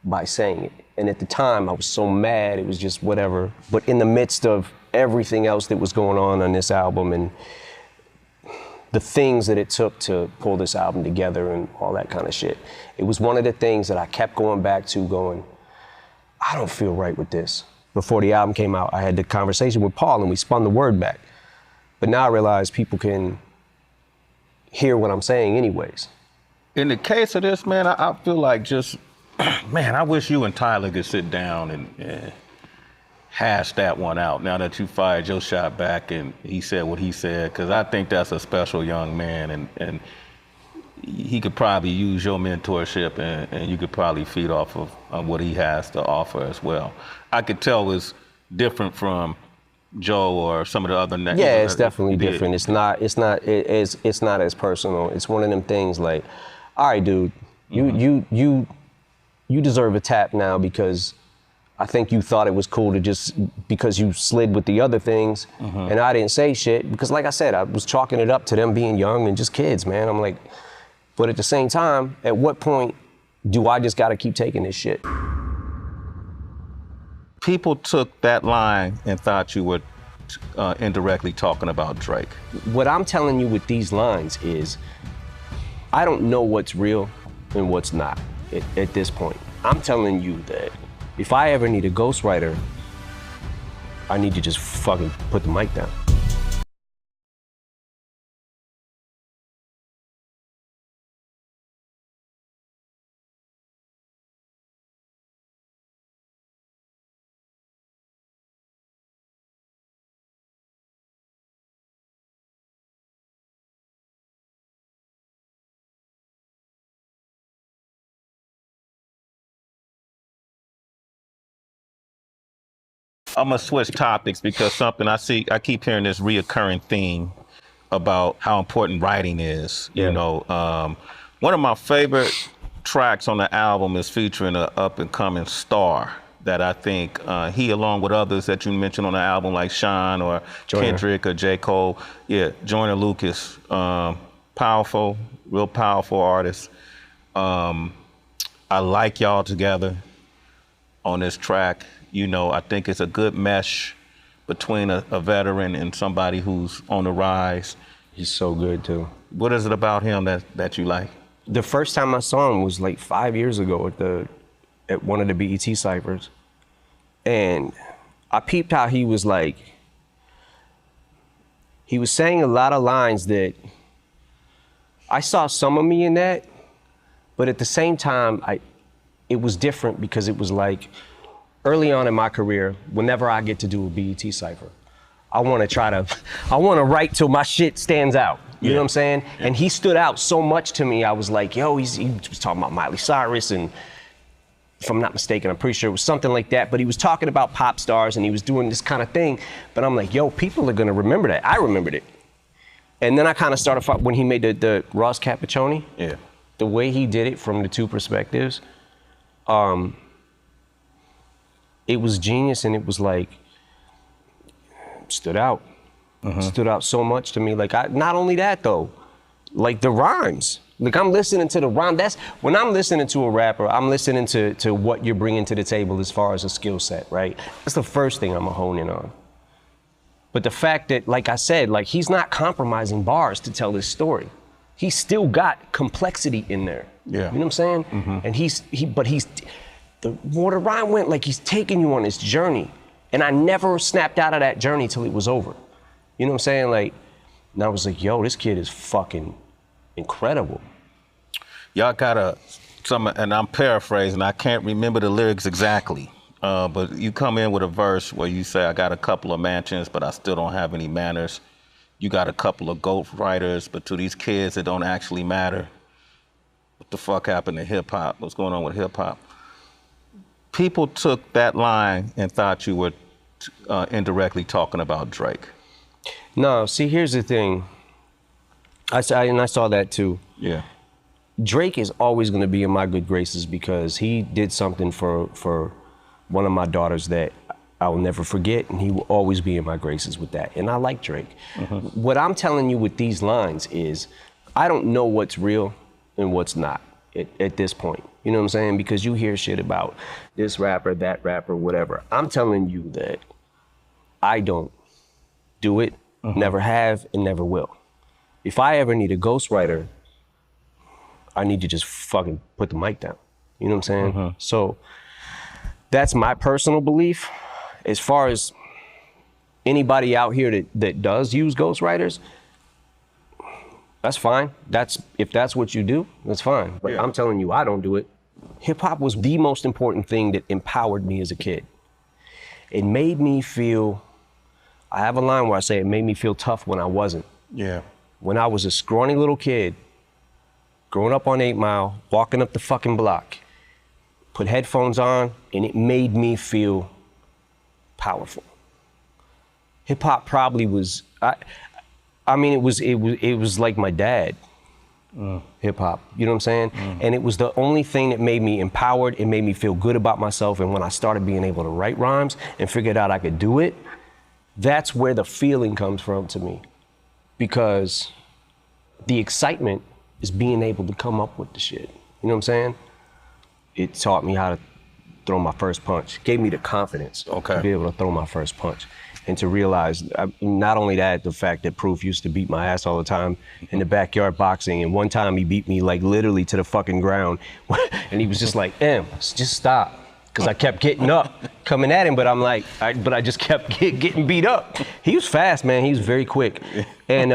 by saying it. And at the time, I was so mad, it was just whatever. But in the midst of everything else that was going on this album and the things that it took to pull this album together and all that kind of shit, it was one of the things that I kept going back to, going, I don't feel right with this. Before the album came out, I had the conversation with Paul and we spun the word back. But now I realize people can hear what I'm saying anyways. In the case of this, man, I feel like just Man, I wish you and Tyler could sit down and hash that one out now that you fired your shot back and he said what he said, because I think that's a special young man, and he could probably use your mentorship, and you could probably feed off of what he has to offer as well. I could tell it's different from Joe or some of the other names. Yeah, it's definitely different. It's not as personal. It's one of them things like, all right, dude, you deserve a tap now because I think you thought it was cool to just, because you slid with the other things, and I didn't say shit because, like I said, I was chalking it up to them being young and just kids, man. I'm like, but at the same time, at what point do I just gotta keep taking this shit? People took that line and thought you were indirectly talking about Drake. What I'm telling you with these lines is, I don't know what's real and what's not at this point. I'm telling you that if I ever need a ghostwriter, I need to just fucking put the mic down. I'm gonna switch topics because something I keep hearing this reoccurring theme about how important writing is. Yeah. You know, one of my favorite tracks on the album is featuring an up and coming star that I think he, along with others that you mentioned on the album, like Sean or Joyner. Kendrick or J. Cole, Joyner Lucas, powerful, real powerful artist. I like y'all together on this track. You know, I think it's a good mesh between a veteran and somebody who's on the rise. He's so good too. What is it about him that you like? The first time I saw him was like 5 years ago at one of the BET ciphers. And I peeped how he was like, he was saying a lot of lines that I saw some of me in that, but at the same time, it was different because it was like, early on in my career, whenever I get to do a BET cipher, I want to write till my shit stands out. You know what I'm saying? Yeah. And he stood out so much to me. I was like, yo, he was talking about Miley Cyrus, and if I'm not mistaken, I'm pretty sure it was something like that, but he was talking about pop stars and he was doing this kind of thing. But I'm like, yo, people are gonna remember that. I remembered it. And then I kind of started, when he made the Ross Cappuccini, the way he did it from the two perspectives, it was genius, and it was like, stood out. Stood out so much to me. Like, not only that though, like the rhymes. Like, I'm listening to the rhyme. That's, when I'm listening to a rapper, I'm listening to what you're bringing to the table as far as a skill set, right? That's the first thing I'm gonna hone in on. But the fact that, like I said, like, he's not compromising bars to tell his story. He's still got complexity in there. Yeah. You know what I'm saying? And but the more the rhyme went, like, he's taking you on this journey. And I never snapped out of that journey till it was over. You know what I'm saying? Like, and I was like, yo, this kid is fucking incredible. Y'all got and I'm paraphrasing, I can't remember the lyrics exactly, but you come in with a verse where you say, I got a couple of mansions, but I still don't have any manners. You got a couple of ghost writers, but to these kids, it don't actually matter. What the fuck happened to hip hop? What's going on with hip hop? People took that line and thought you were indirectly talking about Drake. No, see, here's the thing. I saw that too. Yeah. Drake is always going to be in my good graces because he did something for one of my daughters that I'll never forget, and he will always be in my graces with that. And I like Drake. What I'm telling you with these lines is, I don't know what's real and what's not at this point. You know what I'm saying? Because you hear shit about this rapper, that rapper, whatever. I'm telling you that I don't do it, never have, and never will. If I ever need a ghostwriter, I need to just fucking put the mic down. You know what I'm saying? So that's my personal belief. As far as anybody out here that does use ghostwriters, that's fine. If that's what you do, that's fine. But I'm telling you, I don't do it. Hip hop was the most important thing that empowered me as a kid. It made me feel, I have a line where I say it made me feel tough when I wasn't. Yeah. When I was a scrawny little kid, growing up on 8 Mile, walking up the fucking block, put headphones on, and it made me feel powerful. Hip hop probably was, I mean, it was like my dad. Hip hop, you know what I'm saying? And it was the only thing that made me empowered. It made me feel good about myself. And when I started being able to write rhymes and figured out I could do it, that's where the feeling comes from to me. Because the excitement is being able to come up with the shit. You know what I'm saying? It taught me how to throw my first punch. Gave me the confidence to be able to throw my first punch. And to realize, not only that, the fact that Proof used to beat my ass all the time in the backyard boxing. And one time he beat me like literally to the fucking ground. And he was just like, just stop. Because I kept getting up, coming at him, but I'm like, I just kept getting beat up. He was fast, man. He was very quick. And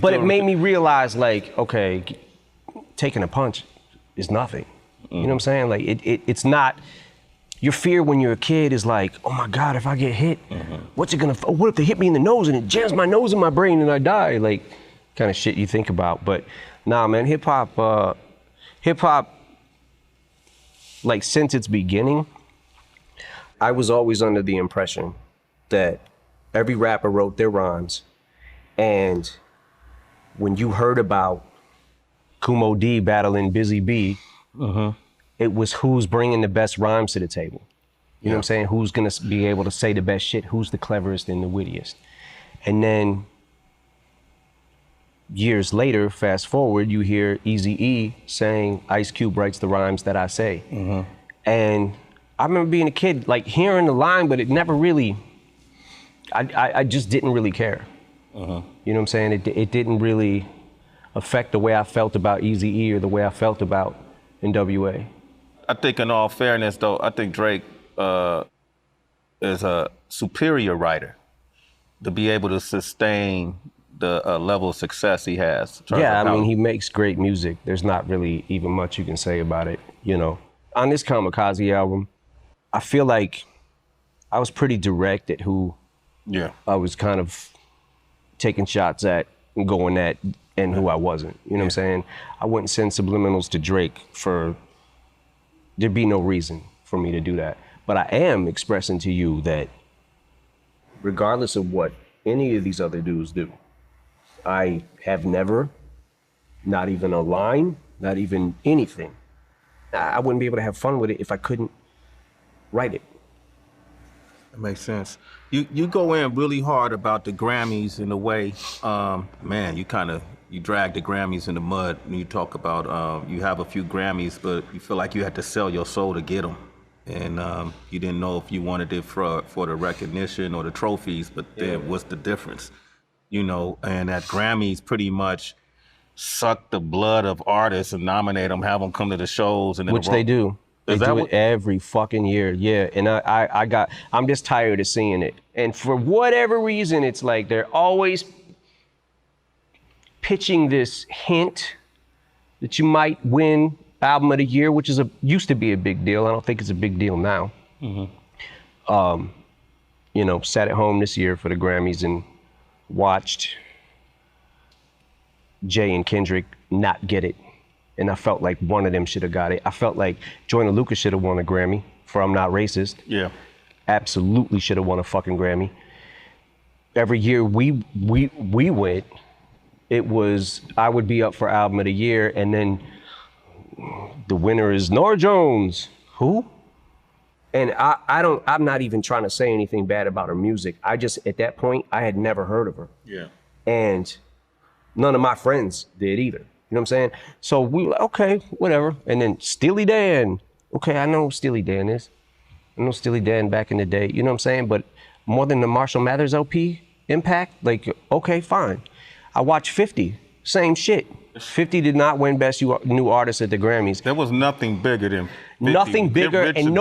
but it made me realize, like, okay, taking a punch is nothing. You know what I'm saying? Like, it's not. Your fear when you're a kid is like, oh my God, if I get hit, what if they hit me in the nose and it jams my nose in my brain and I die? Like, kind of shit you think about. But nah, man, hip hop, like since its beginning, I was always under the impression that every rapper wrote their rhymes. And when you heard about Kumo D battling Busy B, it was who's bringing the best rhymes to the table. You know what I'm saying? Who's gonna be able to say the best shit? Who's the cleverest and the wittiest? And then years later, fast forward, you hear Eazy-E saying, Ice Cube writes the rhymes that I say. And I remember being a kid, like hearing the line, but it never really, I just didn't really care. You know what I'm saying? It didn't really affect the way I felt about Eazy-E or the way I felt about NWA. I think in all fairness, though, I think Drake is a superior writer to be able to sustain the level of success he has. Yeah, I mean, he makes great music. There's not really even much you can say about it, you know. On this Kamikaze album, I feel like I was pretty direct at who I was kind of taking shots at and going at and who I wasn't. You know what I'm saying? I wouldn't send subliminals to Drake there'd be no reason for me to do that. But I am expressing to you that regardless of what any of these other dudes do, I have never, not even a line, not even anything. I wouldn't be able to have fun with it if I couldn't write it. That makes sense. You go in really hard about the Grammys in a way, man, you drag the Grammys in the mud when you talk about, you have a few Grammys, but you feel like you had to sell your soul to get them. And you didn't know if you wanted it for the recognition or the trophies, but then what's the difference? You know, and that Grammys pretty much suck the blood of artists and nominate them, have them come to the shows. And Which they do. They do it every fucking year, yeah. And I'm just tired of seeing it. And for whatever reason, it's like they're always pitching this hint that you might win album of the year, which used to be a big deal. I don't think it's a big deal now. You know, sat at home this year for the Grammys and watched Jay and Kendrick not get it. And I felt like one of them should have got it. I felt like Joyner Lucas should have won a Grammy for I'm Not Racist. Yeah. Absolutely should have won a fucking Grammy. Every year we went, it was, I would be up for album of the year, and then the winner is Norah Jones. Who? And I'm not even trying to say anything bad about her music. I just, at that point, I had never heard of her. Yeah. And none of my friends did either. You know what I'm saying? So we were like, okay, whatever. And then Steely Dan. Okay, I know who Steely Dan is. I know Steely Dan back in the day. You know what I'm saying? But more than the Marshall Mathers LP impact, like, okay, fine. I watched 50, same shit. 50 did not win Best New Artist at the Grammys. There was nothing bigger than 50. Nothing bigger, and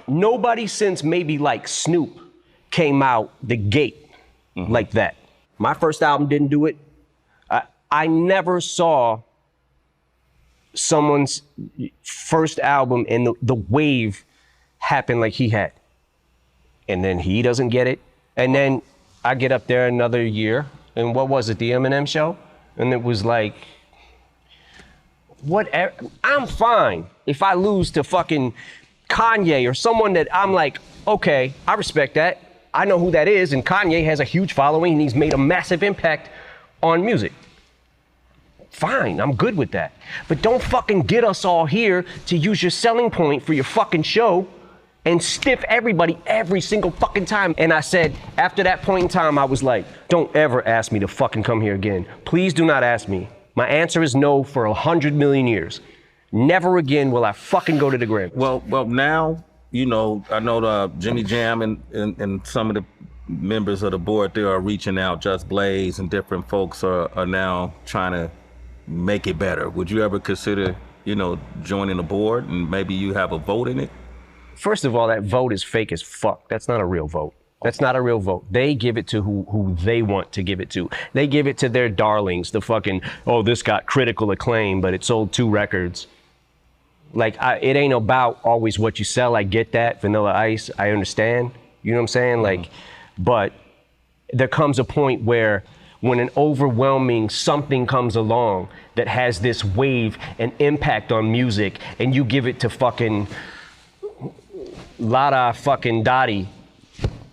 nobody since maybe like Snoop came out the gate like that. My first album didn't do it. I never saw someone's first album and the wave happened like he had. And then he doesn't get it. And then I get up there another year, and what was it, the Eminem show? And it was like, whatever, I'm fine if I lose to fucking Kanye or someone that I'm like, okay, I respect that. I know who that is, and Kanye has a huge following and he's made a massive impact on music. Fine, I'm good with that. But don't fucking get us all here to use your selling point for your fucking show and stiff everybody every single fucking time. And I said, after that point in time, I was like, don't ever ask me to fucking come here again. Please do not ask me. My answer is no for 100 million years. Never again will I fucking go to the Grammys. Well, now, you know, I know Jimmy Jam and some of the members of the board there are reaching out. Just Blaze and different folks are now trying to make it better. Would you ever consider, you know, joining the board and maybe you have a vote in it? First of all, that vote is fake as fuck. That's not a real vote. That's not a real vote. They give it to who they want to give it to. They give it to their darlings, the fucking, oh, this got critical acclaim, but it sold 2 records. Like, it ain't about always what you sell. I get that, Vanilla Ice, I understand. You know what I'm saying? Like, but there comes a point where when an overwhelming something comes along that has this wave and impact on music, and you give it to fucking Lada fucking Dottie.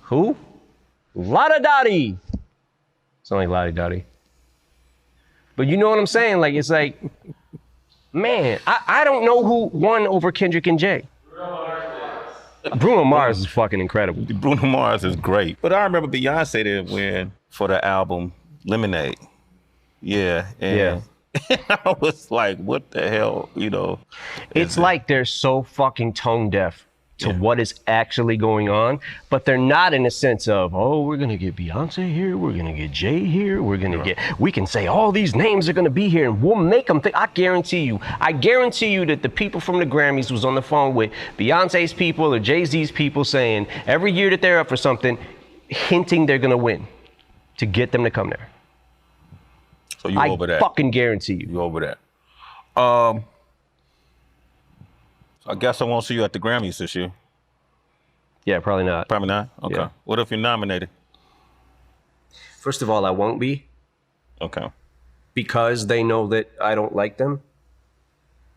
Who? Lada Dottie. It's not like Lottie Dottie. But you know what I'm saying? Like, it's like, man, I don't know who won over Kendrick and Jay. Bruno Mars is fucking incredible. Bruno Mars is great. But I remember Beyonce didn't win for the album Lemonade. Yeah. And I was like, what the hell, you know? It's like they're so fucking tone deaf to what is actually going on, but they're not in a sense of, oh, we're gonna get Beyonce here, we're gonna get Jay here, we can say all these names are gonna be here and we'll make them think. I guarantee you that the people from the Grammys was on the phone with Beyonce's people or Jay-Z's people saying every year that they're up for something, hinting they're gonna win to get them to come there. So you over that? I fucking guarantee you. You over that. I guess I won't see you at the Grammys this year. Yeah, probably not. Probably not? Okay. Yeah. What if you're nominated? First of all, I won't be. Okay. Because they know that I don't like them.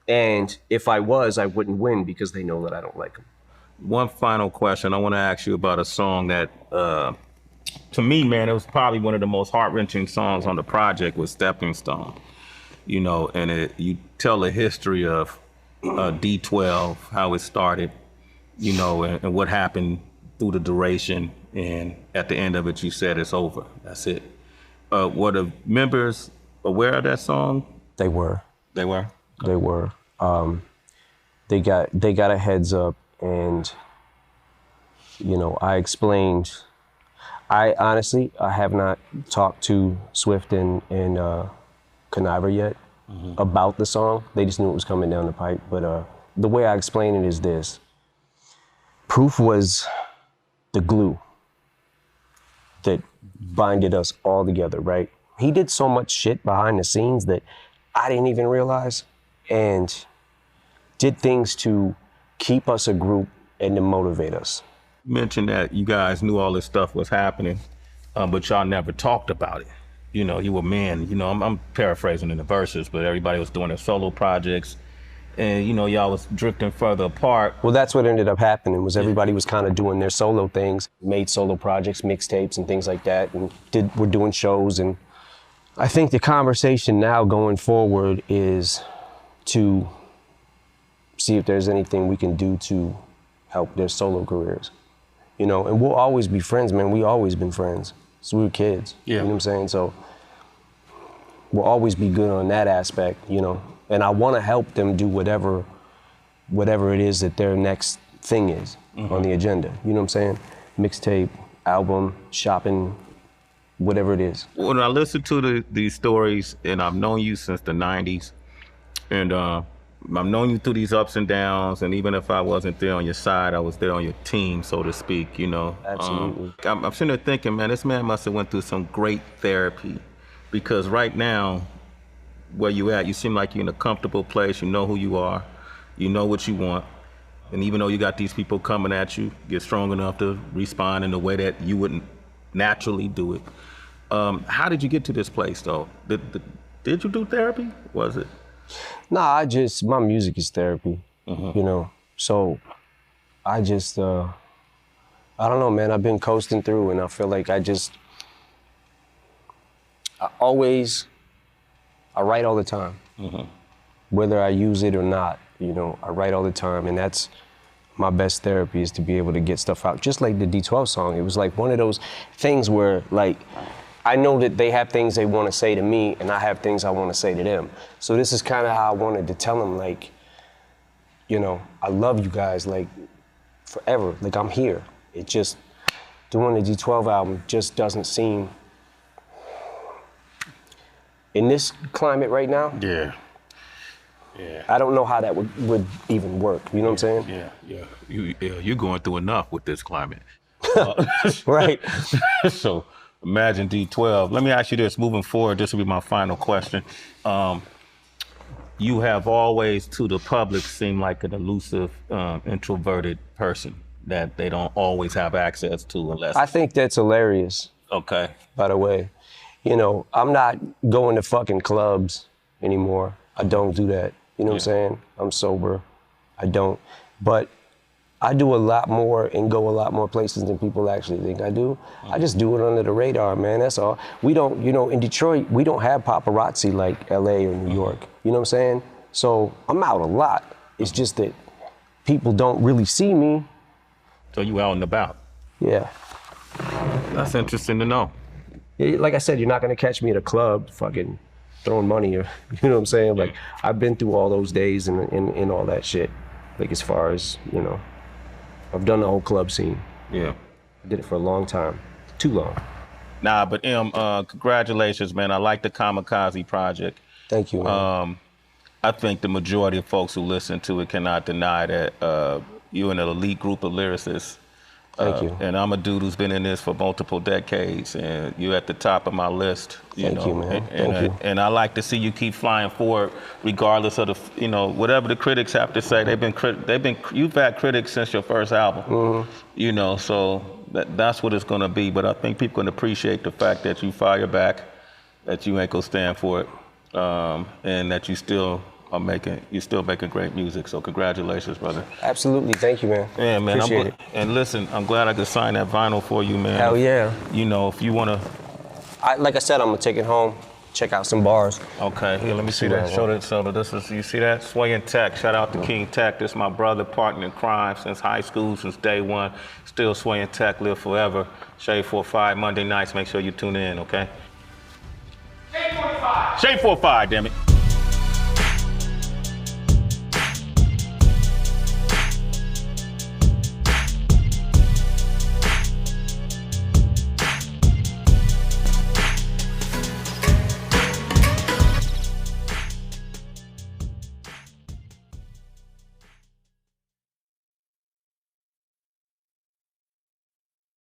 And if I was, I wouldn't win because they know that I don't like them. One final question. I want to ask you about a song that, to me, man, it was probably one of the most heart-wrenching songs on the project was Stepping Stone. You know, and you tell the history of D12, how it started, you know, and what happened through the duration. And at the end of it, you said it's over. That's it. Were the members aware of that song? They were. They were? They were. They got a heads up, and, you know, I explained. I honestly have not talked to Swift and Conniver yet about the song. They just knew it was coming down the pipe. But the way I explain it is this. Proof was the glue that binded us all together, right? He did so much shit behind the scenes that I didn't even realize, and did things to keep us a group and to motivate us. You mentioned that you guys knew all this stuff was happening, but y'all never talked about it. You know, you were men, you know, I'm paraphrasing in the verses, but everybody was doing their solo projects, and, you know, y'all was drifting further apart. Well, that's what ended up happening, was everybody was kind of doing their solo things, made solo projects, mixtapes and things like that, and we're doing shows. And I think the conversation now going forward is to see if there's anything we can do to help their solo careers. You know, and we'll always be friends, man. We always been friends. So we were kids, you know what I'm saying? So we'll always be good on that aspect, you know. And I want to help them do whatever it is that their next thing is on the agenda. You know what I'm saying? Mixtape, album, shopping, whatever it is. When I listen to these stories, and I've known you since the 90s, and I've known you through these ups and downs, and even if I wasn't there on your side, I was there on your team, so to speak, you know. Absolutely. I'm sitting there thinking, man, this man must have went through some great therapy, because right now, where you at. You seem like you're in a comfortable place. You know who you are. You know what you want. And even though you got these people coming at you, get strong enough to respond in a way that you wouldn't naturally do it. How did you get to this place, though? Did you do therapy? Was it? Nah, my music is therapy, you know? So I just, I don't know, man. I've been coasting through, and I feel like I write all the time. Whether I use it or not, you know, I write all the time, and that's my best therapy, is to be able to get stuff out. Just like the D12 song, it was like one of those things where, like, I know that they have things they want to say to me, and I have things I want to say to them. So this is kind of how I wanted to tell them, like, you know, I love you guys, like, forever. Like, I'm here. It just, doing the D12 album just doesn't seem, in this climate right now, Yeah. I don't know how that would even work. You know what I'm saying? Yeah. You're going through enough with this climate. Right. So imagine D12. Let me ask you this, moving forward, this will be my final question. You have always, to the public, seemed like an elusive, introverted person that they don't always have access to unless... I think that's hilarious. Okay. By the way, you know, I'm not going to fucking clubs anymore. I don't do that. You know what I'm saying? I'm sober. I don't. But I do a lot more and go a lot more places than people actually think I do. I just do it under the radar, man. That's all. We don't, you know, in Detroit, we don't have paparazzi like LA or New York. You know what I'm saying? So I'm out a lot. It's just that people don't really see me. So you out and about? Yeah. That's interesting to know. Like I said, you're not gonna catch me at a club fucking throwing money, or, you know what I'm saying? Like, I've been through all those days and all that shit. Like, as far as, you know, I've done the whole club scene. Yeah. I did it for a long time. Too long. Nah, but congratulations, man. I like the Kamikaze project. Thank you, man. I think the majority of folks who listen to it cannot deny that you're an elite group of lyricists. Thank you. And I'm a dude who's been in this for multiple decades, and you're at the top of my list. Thank you, man. Thank you. And I like to see you keep flying forward, regardless of the, you know, whatever the critics have to say. You've had critics since your first album, you know, so that's what it's gonna be. But I think people can appreciate the fact that you fire back, that you ain't gonna stand for it, and that you still making great music. So congratulations, brother. Absolutely. Thank you, man. Yeah, man. Appreciate it. And listen, I'm glad I could sign that vinyl for you, man. Hell yeah. You know, if you wanna. Like I said, I'm gonna take it home, check out some bars. Okay, here, let me see that. Show that. This is, you see that? Sway and Tech. Shout out to King Tech. This is my brother, partner in crime since high school, since day one. Still Sway and Tech, live forever. Shade 45 Monday nights. Make sure you tune in, okay? Shade 45. Shade 45, damn it.